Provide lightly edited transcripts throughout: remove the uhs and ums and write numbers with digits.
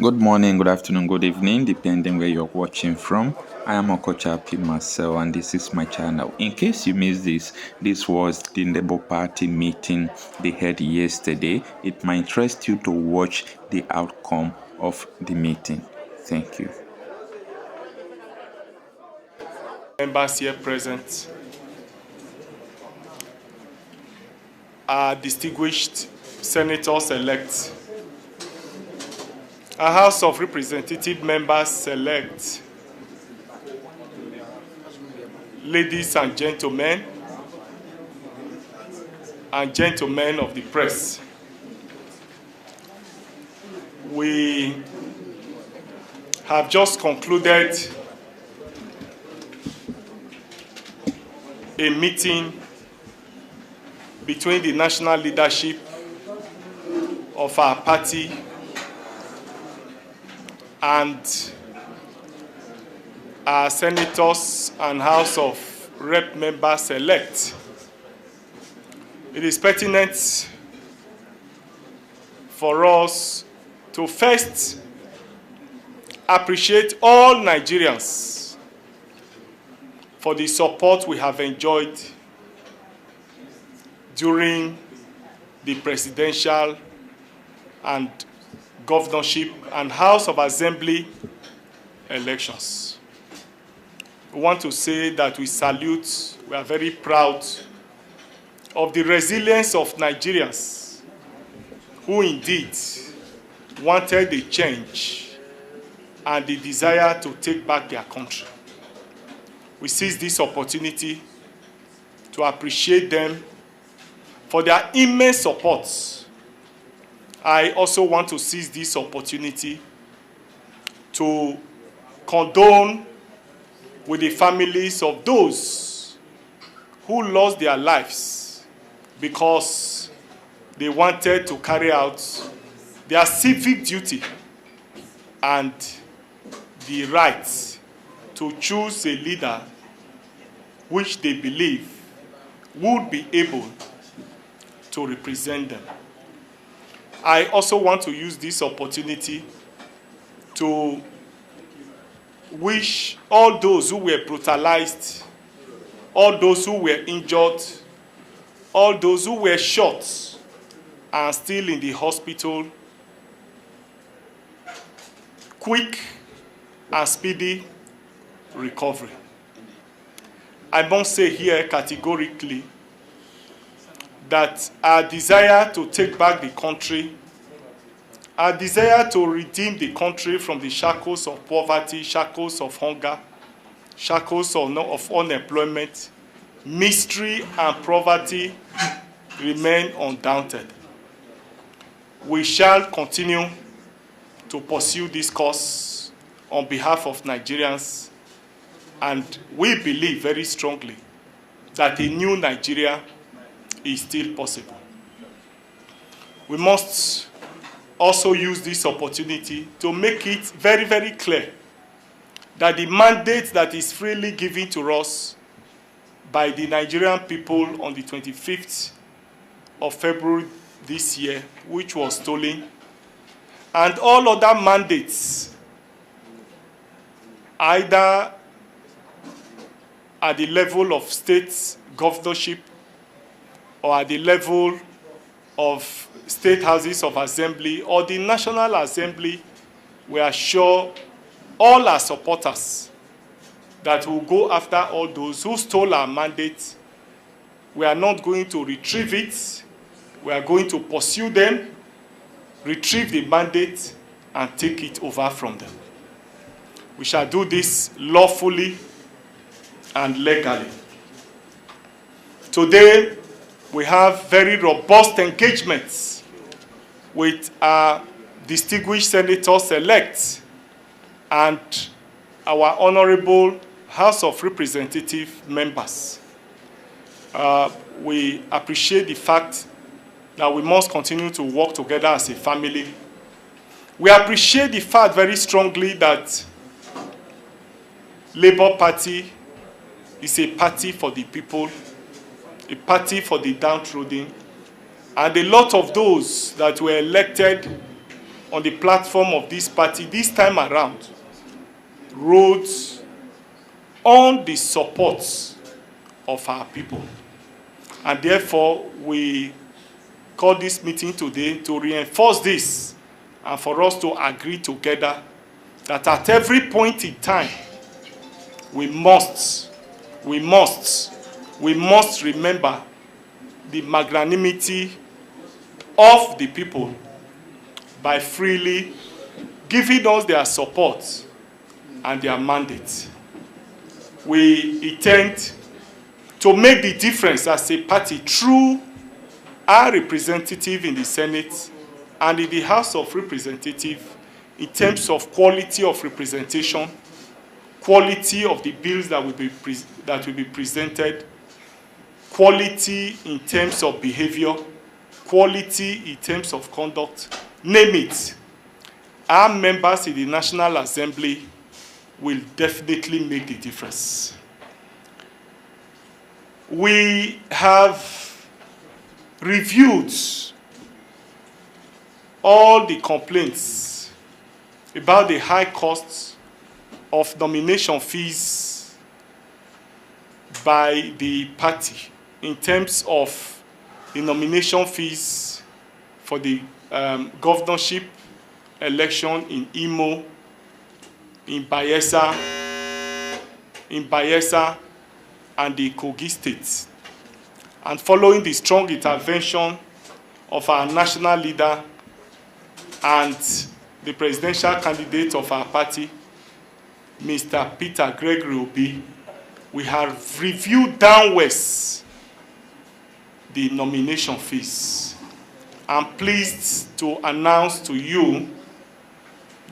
Good morning, good afternoon, good evening, depending where you're watching from. I am Okocha P. Marcel, and this is my channel. In case you missed this was the Labour Party meeting they had yesterday. It might interest you to watch the outcome of the meeting. Thank you. Members here present, our distinguished senators-elect, our House of Representative members-elect, ladies and gentlemen of the press. We have just concluded a meeting between the national leadership of our party and our senators and House of Rep members-elect. It is pertinent for us to first appreciate all Nigerians for the support we have enjoyed during the presidential and governorship and House of Assembly elections. We want to say that we salute, we are very proud of the resilience of Nigerians who indeed wanted a change and the desire to take back their country. We seize this opportunity to appreciate them for their immense support. I also want to seize this opportunity to condole with the families of those who lost their lives because they wanted to carry out their civic duty and the right to choose a leader which they believe would be able to represent them. I also want to use this opportunity to wish all those who were brutalized, all those who were injured, all those who were shot and still in the hospital, quick and speedy recovery. I must say here categorically that our desire to take back the country, our desire to redeem the country from the shackles of poverty, shackles of hunger, shackles of unemployment, misery and poverty remain undaunted. We shall continue to pursue this cause on behalf of Nigerians, and we believe very strongly that a new Nigeria is still possible. We must also use this opportunity to make it very, very clear that the mandate that is freely given to us by the Nigerian people on the 25th of February this year, which was stolen, and all other mandates, either at the level of state governorship or at the level of state houses of assembly or the National Assembly, we are sure all our supporters that will go after all those who stole our mandate. We are not going to retrieve it. We are going to pursue them, retrieve the mandate, and take it over from them. We shall do this lawfully and legally. Today, we have very robust engagements with our distinguished senators-elect and our honorable House of Representative members. We appreciate the fact that we must continue to work together as a family. We appreciate the fact very strongly that Labour Party is a party for the people, a party for the downtrodden, and a lot of those that were elected on the platform of this party this time around wrote on the support of our people. And therefore, we call this meeting today to reinforce this and for us to agree together that at every point in time, we must remember the magnanimity of the people by freely giving us their support and their mandate. We intend to make the difference as a party through our representative in the Senate and in the House of Representatives in terms of quality of representation, quality of the bills that will be presented, quality in terms of behavior, quality in terms of conduct, name it. Our members in the National Assembly will definitely make the difference. We have reviewed all the complaints about the high costs of nomination fees by the party in terms of the nomination fees for the governorship election in Imo, in Bayelsa, and the Kogi states. And following the strong intervention of our national leader and the presidential candidate of our party, Mr. Peter Gregory Obi, we have reviewed downwards the nomination fees. I'm pleased to announce to you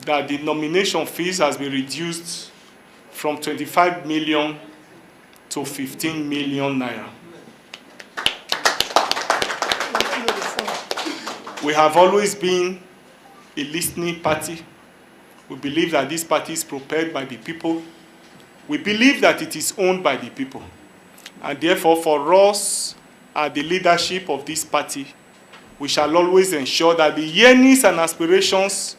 that the nomination fees has been reduced from 25 million to 15 million naira. We have always been a listening party. We believe that this party is prepared by the people. We believe that it is owned by the people. And therefore, for us, at the leadership of this party, we shall always ensure that the yearnings and aspirations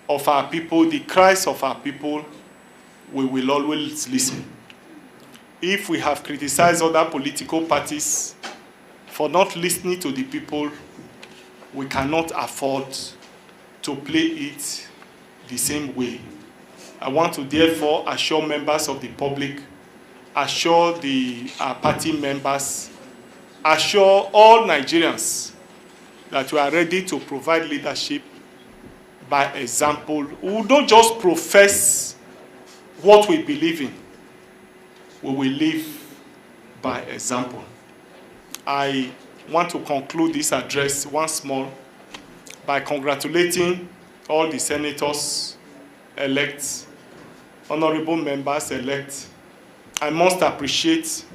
of our people, the cries of our people, we will always listen. If we have criticized other political parties for not listening to the people, we cannot afford to play it the same way. I want to therefore assure members of the public, assure the party members, assure all Nigerians that we are ready to provide leadership by example. We don't just profess what we believe in. We will live by example. I want to conclude this address once more by congratulating all the senators elect, honorable members elect. I must appreciate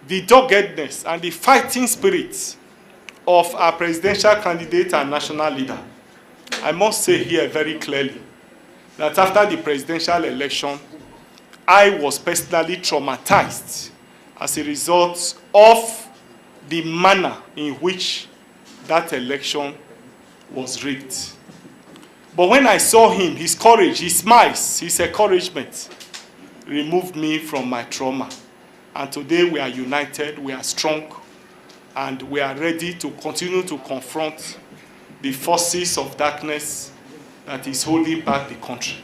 the doggedness and the fighting spirit of our presidential candidate and national leader. I must say here very clearly that after the presidential election, I was personally traumatized as a result of the manner in which that election was rigged. But when I saw him, his courage, his smiles, his encouragement removed me from my trauma. And today we are united, we are strong, and we are ready to continue to confront the forces of darkness that is holding back the country.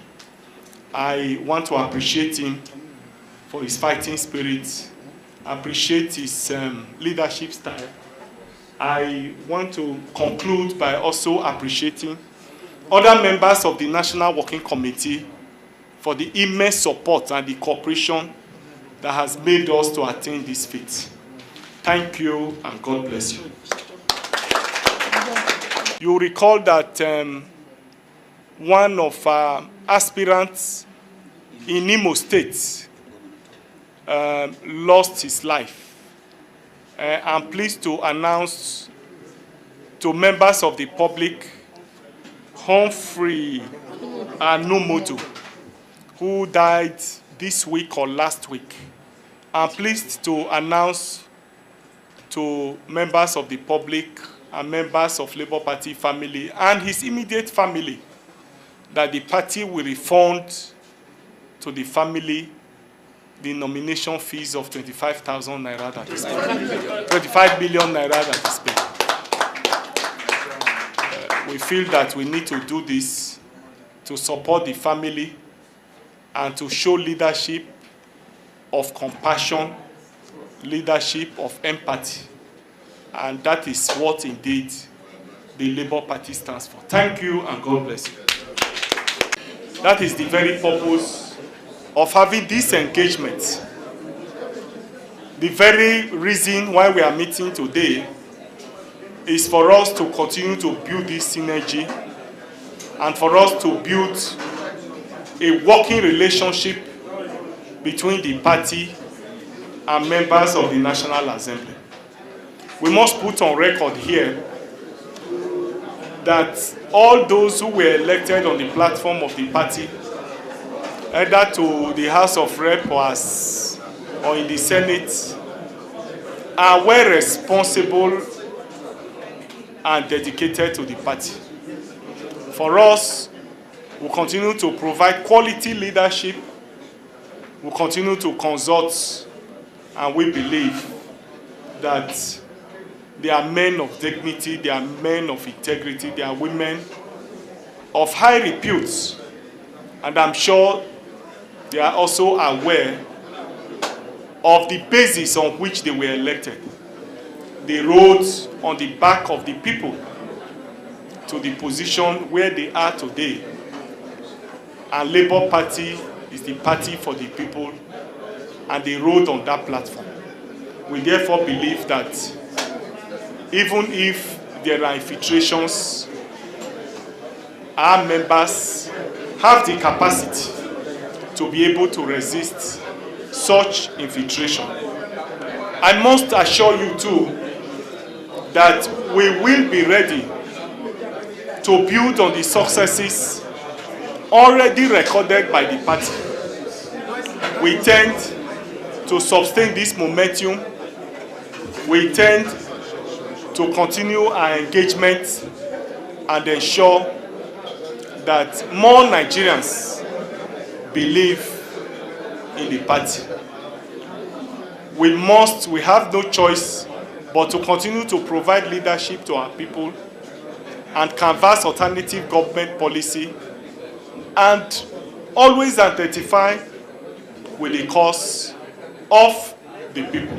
I want to appreciate him for his fighting spirit, appreciate his leadership style. I want to conclude by also appreciating other members of the National Working Committee for the immense support and the cooperation that has made us to attain this feat. Thank you and God bless you. You recall that one of our aspirants in Imo State lost his life. I'm pleased to announce to members of the public Humphrey Anumoto, who died this week or last week. I'm pleased to announce to members of the public and members of Labour Party family and his immediate family that the party will refund to the family the nomination fees of 25,000 naira that is paid. 25 million naira that is paid. We feel that we need to do this to support the family and to show leadership of compassion, leadership of empathy. And that is what indeed the Labour Party stands for. Thank you and God bless you. That is the very purpose of having this engagement. The very reason why we are meeting today is for us to continue to build this synergy and for us to build a working relationship between the party and members of the National Assembly. We must put on record here that all those who were elected on the platform of the party, either to the House of Rep or in the Senate, are well responsible and dedicated to the party. For us, we'll continue to provide quality leadership, we'll continue to consult, and we believe that they are men of dignity, they are men of integrity, they are women of high repute. And I'm sure they are also aware of the basis on which they were elected. They rode on the back of the people to the position where they are today. And Labour Party is the party for the people, and they rode on that platform. We therefore believe that even if there are infiltrations, our members have the capacity to be able to resist such infiltration. I must assure you too that we will be ready to build on the successes already recorded by the party. We tend to sustain this momentum. We tend to continue our engagement and ensure that more Nigerians believe in the party. We have no choice but to continue to provide leadership to our people and canvass alternative government policy and always identify with the cause of the people.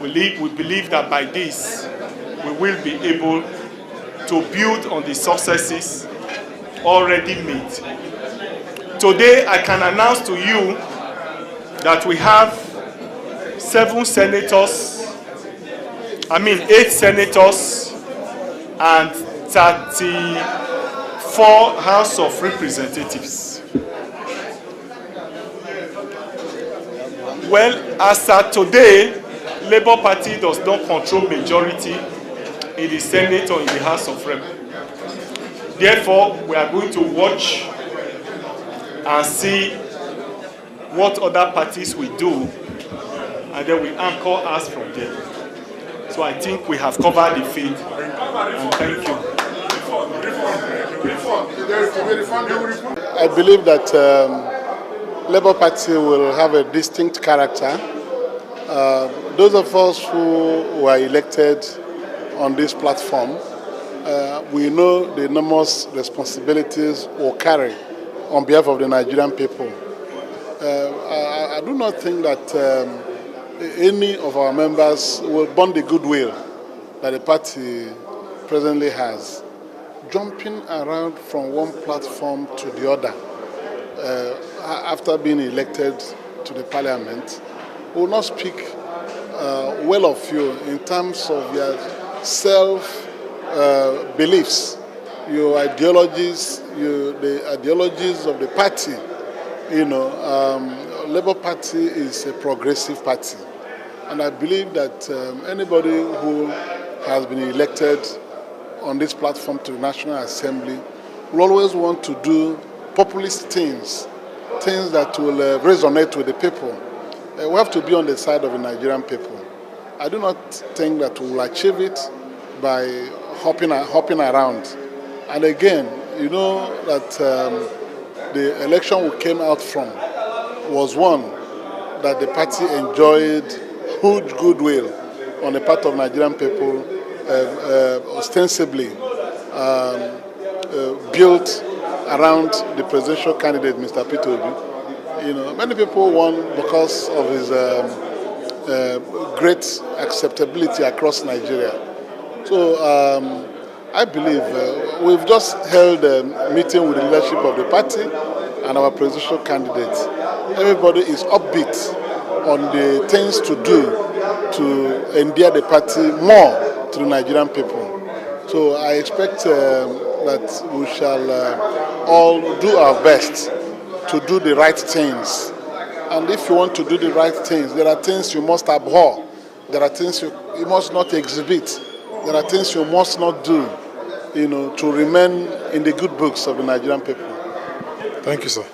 We believe that by this, we will be able to build on the successes already made. Today, I can announce to you that we have 8 senators and 34 House of Representatives. Well, as at today, Labour Party does not control majority in the Senate or in the House of Rep. Therefore, we are going to watch and see what other parties will do, and then we anchor us from there. So I think we have covered the field, and thank you. I believe that Labour Party will have a distinct character. Those of us who were elected on this platform, we know the enormous responsibilities we'll carry on behalf of the Nigerian people. I do not think that any of our members will burn the goodwill that the party presently has. Jumping around from one platform to the other after being elected to the parliament will not speak well of you in terms of your self-beliefs, your ideologies, the ideologies of the party. Labour Party is a progressive party. And I believe that anybody who has been elected on this platform to the National Assembly will always want to do populist things that will resonate with the people. We have to be on the side of the Nigerian people. I do not think that we will achieve it by hopping around. And again, you know that the election we came out from was one that the party enjoyed huge goodwill on the part of Nigerian people, ostensibly built around the presidential candidate, Mr. Peter Obi. You know, many people won because of his great acceptability across Nigeria. So I believe we've just held a meeting with the leadership of the party and our presidential candidate. Everybody is upbeat on the things to do to endear the party more to the Nigerian people. So I expect that we shall all do our best to do the right things. And if you want to do the right things, there are things you must abhor. There are things you must not exhibit. There are things you must not do, you know, to remain in the good books of the Nigerian people. Thank you, sir.